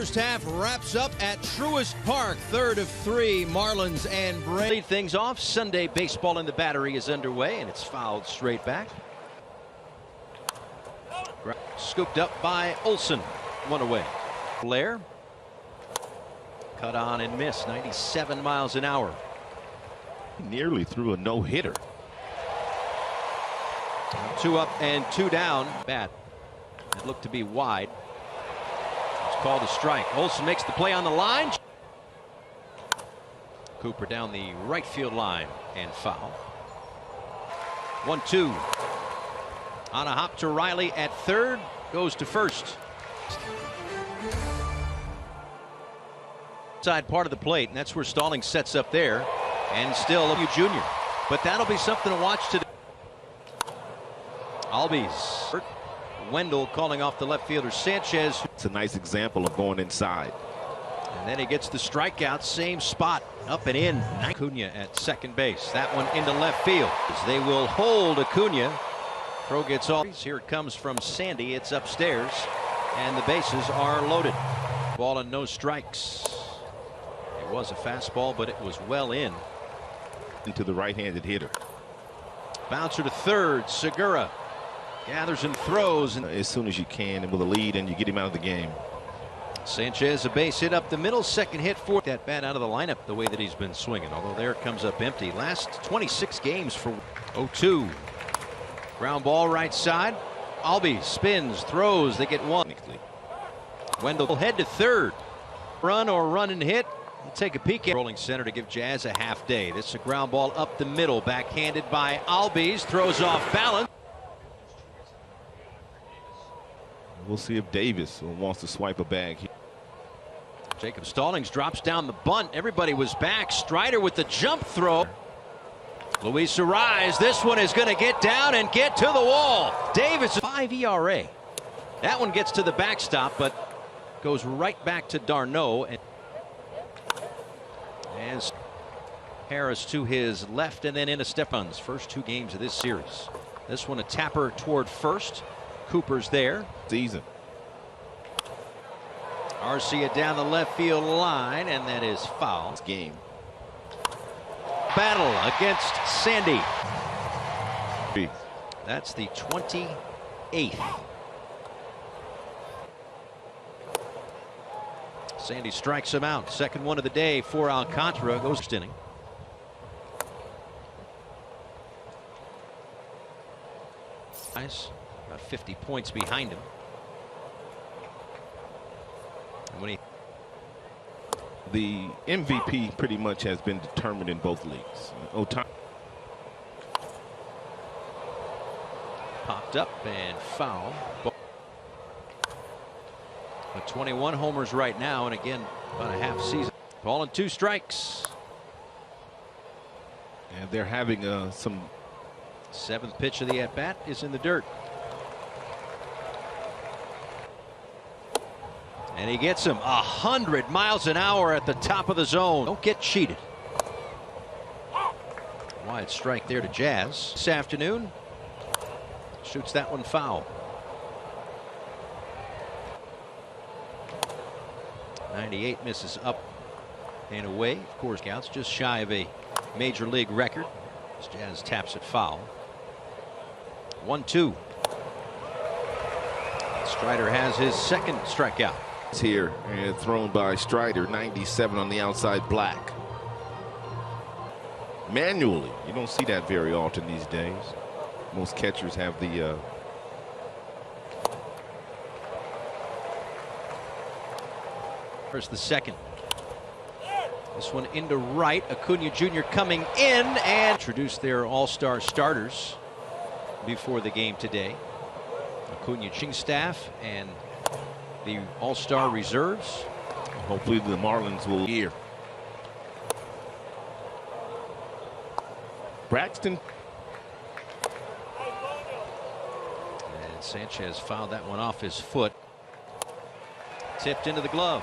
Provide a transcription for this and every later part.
first half wraps up at Truist Park. Third of three, Marlins and Braves. Lead things off. Sunday baseball in the Battery is underway, and it's fouled straight back. Scooped up by Olsen. One away. Blair. Cut on and missed. 97 miles an hour. Nearly threw a no-hitter. 2 up and 2 down. Bat. It looked to be wide. It's called a strike. Olsen makes the play on the line. Cooper down the right field line and foul. 1-2. On a hop to Riley at third. Goes to first. Side part of the plate, and that's where Stallings sets up there. And still a junior. But that'll be something to watch today. Albies. Wendell calling off the left fielder Sanchez. It's a nice example of going inside. And then he gets the strikeout, same spot, up and in. Acuna at second base. That one into left field. They will hold Acuna. Pro gets off. Here it comes from Sandy. It's upstairs, and the bases are loaded. Ball and no strikes. It was a fastball, but it was well in. Into the right-handed hitter. Bouncer to third. Segura gathers and throws. And as soon as you can, and with a lead, and you get him out of the game. Sanchez, a base hit up the middle. Second hit for that bat out of the lineup the way that he's been swinging. Although there it comes up empty. Last 26 games for 0-2. Ground ball right side. Albies spins, throws. They get one. Wendell head to third. Run or run and hit. We'll take a peek at rolling center to give Jazz a half day. This is a ground ball up the middle, backhanded by Albies. Throws off balance. We'll see if Davis wants to swipe a bag here. Jacob Stallings drops down the bunt. Everybody was back. Strider with the jump throw. Luis Arraez. This one is going to get down and get to the wall. Davis, 5 ERA. That one gets to the backstop, but goes right back to d'Arnaud. And Harris to his left, and then into Stefan's first 2 games of this series. This one a tapper toward first. Cooper's there. Season. Arcia down the left field line, and that is foul. Game. Battle against Sandy. That's the 28th. Sandy strikes him out. Second one of the day for Alcantara. Goes to inning. Nice. About 50 points behind him. And when the MVP pretty much has been determined in both leagues. Otani popped up and foul. But 21 homers right now, and again about a half season. Ball and 2 strikes. And they're having some. 7th pitch of the at bat is in the dirt. And he gets him 100 miles an hour at the top of the zone. Don't get cheated. Wide strike there to Jazz. This afternoon. Shoots that one foul. 98 misses up and away. Of course, counts just shy of a major league record. As Jazz taps it foul. 1-2. Strider has his second strikeout. Here and thrown by Strider. 97 on the outside, Black. Manually, you don't see that very often these days. Most catchers have the First the second. This one into right. Acuna Jr. coming in and introduce their all-star starters before the game today. Acuna Ching staff and the all-star reserves. Hopefully the Marlins will hear. Braxton. And Sanchez fouled that one off his foot. Tipped into the glove.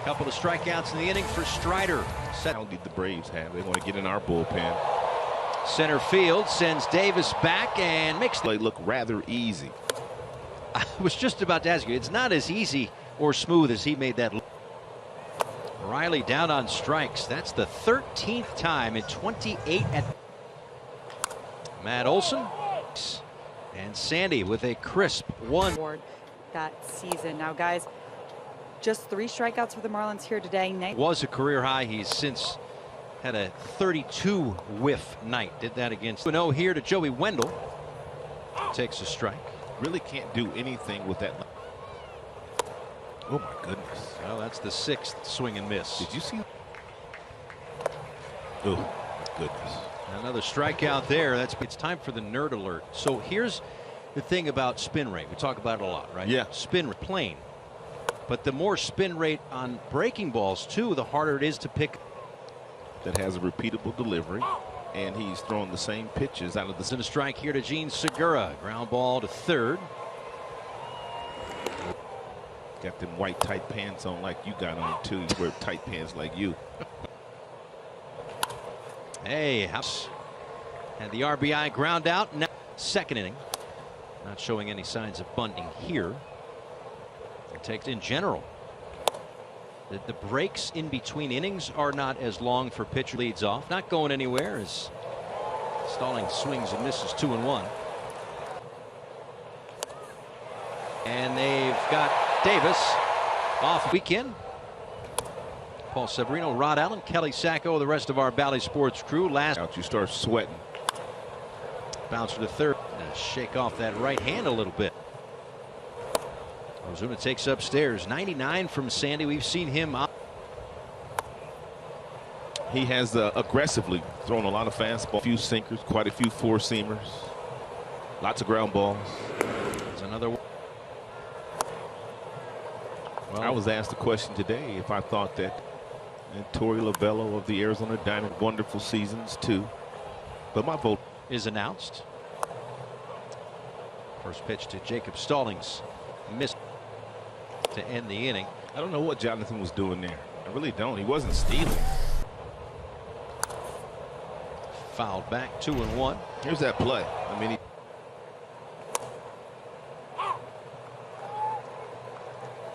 Couple of strikeouts in the inning for Strider. How did the Braves have? They want to get in our bullpen. Center field sends Davis back and makes They look rather easy. I was just about to ask you, it's not as easy or smooth as he made that. Riley down on strikes. That's the 13th time in 28 at Matt Olson. And Sandy with a crisp one. That season. Now, guys, just 3 strikeouts for the Marlins here today. Was a career high. He's since had a 32 whiff night. Did that against 2-0 here to Joey Wendell. Takes a strike. Really can't do anything with that. Oh my goodness. Well, that's the 6th swing and miss. Did you see? Oh my goodness. Another strikeout there. It's time for the nerd alert. So here's the thing about spin rate. We talk about it a lot, right? Yeah. Spin rate, plane. But the more spin rate on breaking balls too, the harder it is to pick. That has a repeatable delivery, and he's throwing the same pitches out of the. And a strike here to Gene Segura. Ground ball to third. Got them white tight pants on like you got on too. You wear tight pants like you. Hey, House had the RBI ground out. Now, 2nd inning. Not showing any signs of bunting here. It takes in general. The breaks in between innings are not as long for pitcher leads off. Not going anywhere as Stallings swings and misses 2-1. And they've got Davis off weekend. Paul Severino, Rod Allen, Kelly Sacco, the rest of our Bally Sports crew. Last out, you start sweating. Bouncer to third. Shake off that right hand a little bit. Ozuna takes upstairs. 99 from Sandy. We've seen him. He has aggressively thrown a lot of fastball, a few sinkers, quite a few 4-seamers, lots of ground balls. There's another one. Well, I was asked a question today if I thought that Torey Lovullo of the Arizona Diamondbacks, wonderful seasons too, but my vote is announced. First pitch to Jacob Stallings, missed to end the inning. I don't know what Jonathan was doing there. I really don't. He wasn't stealing. Fouled back, 2-1. Here's that play. I mean,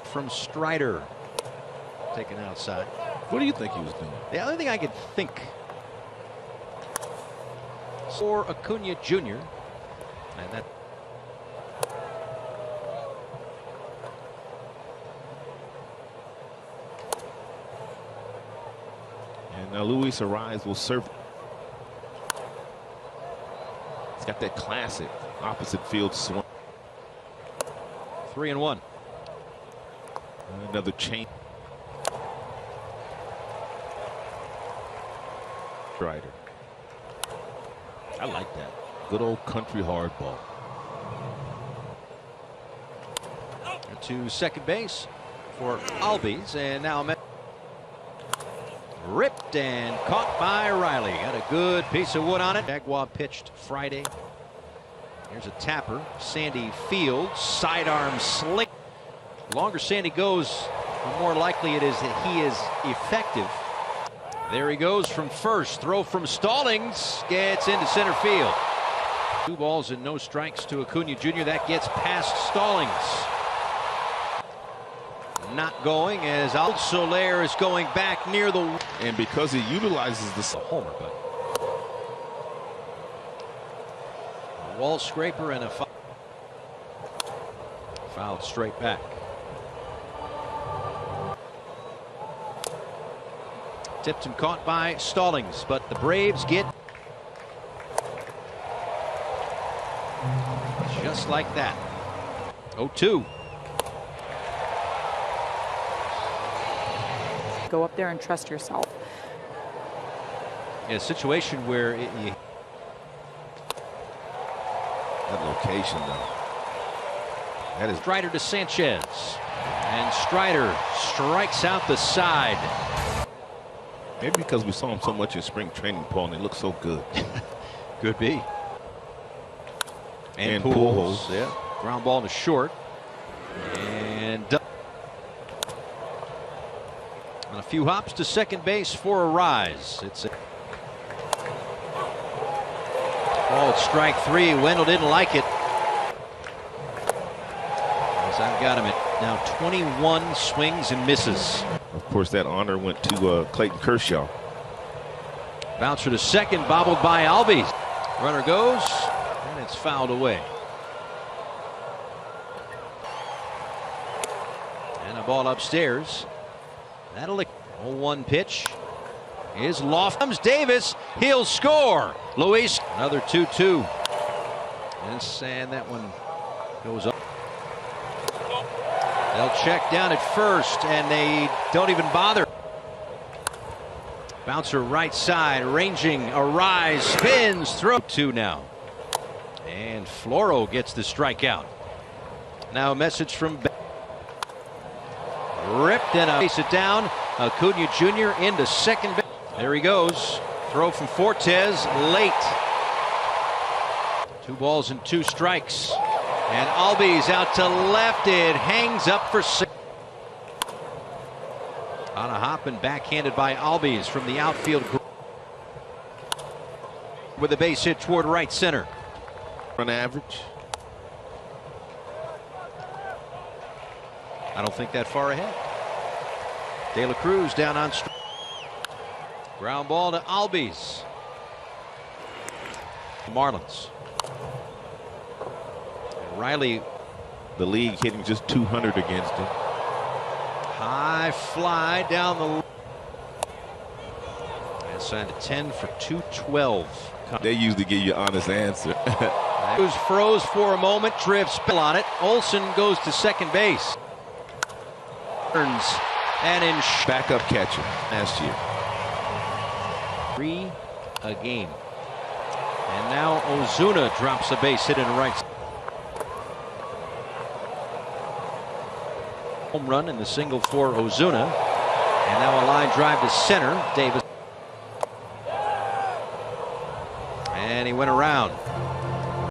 from Strider, taken outside. What do you think he was doing? The only thing I could think for Acuna Jr. And that. And now Luis Ariz will serve. He's got that classic opposite field swing. 3-1. Another chain. Strider. I like that. Good old country hardball. To second base for Albies, and now ripped and caught by Riley. Got a good piece of wood on it. Jaguar pitched Friday. Here's a tapper. Sandy fields, sidearm slick. The longer Sandy goes, the more likely it is that he is effective. There he goes from first. Throw from Stallings gets into center field. 2 balls and no strikes to Acuna Jr. That gets past Stallings. Not going as Soler is going back near the. And because he utilizes the homer, but a wall scraper and a fouled straight back. Tipped and caught by Stallings, but the Braves get just like that. 0-2. Go up there and trust yourself. In a situation where that location, though. That is Strider to Sanchez, and Strider strikes out the side. Maybe because we saw him so much in spring training, Paul, and it looked so good. Could be. And Pujols. Yeah. Ground ball to short. And on a few hops to second base for a rise. It's a ball at strike 3. Wendell didn't like it. As I've got him at Now 21 swings and misses. Of course, that honor went to Clayton Kershaw. Bouncer to second, bobbled by Albies. Runner goes, and it's fouled away. And a ball upstairs. That'll 0-1 pitch. Is loft. Comes Davis. He'll score. Luis. Another 2-2. And that one goes up. They'll check down at first, and they don't even bother. Bouncer right side, ranging, a rise, spins, throw. 2 now. And Floro gets the strikeout. Now a message from ripped and a base it down. Acuna Jr. into second base. There he goes. Throw from Fortes late. 2 balls and 2 strikes. And Albies out to left. It hangs up for 6. On a hop and backhanded by Albies from the outfield with a base hit toward right center. Run average. I don't think that far ahead. De La Cruz down on strike. Ground ball to Albies. Marlins. And Riley. The league hitting just 200 against him. High fly down the. And signed a 10 for 212. They usually give you an honest answer. Cruz froze for a moment. Triv spill on it. Olsen goes to second base. Turns and in. Backup catcher last year. 3 a game. And now Ozuna drops a base hit in right. Home run and the single for Ozuna. And now a line drive to center. Davis. And he went around.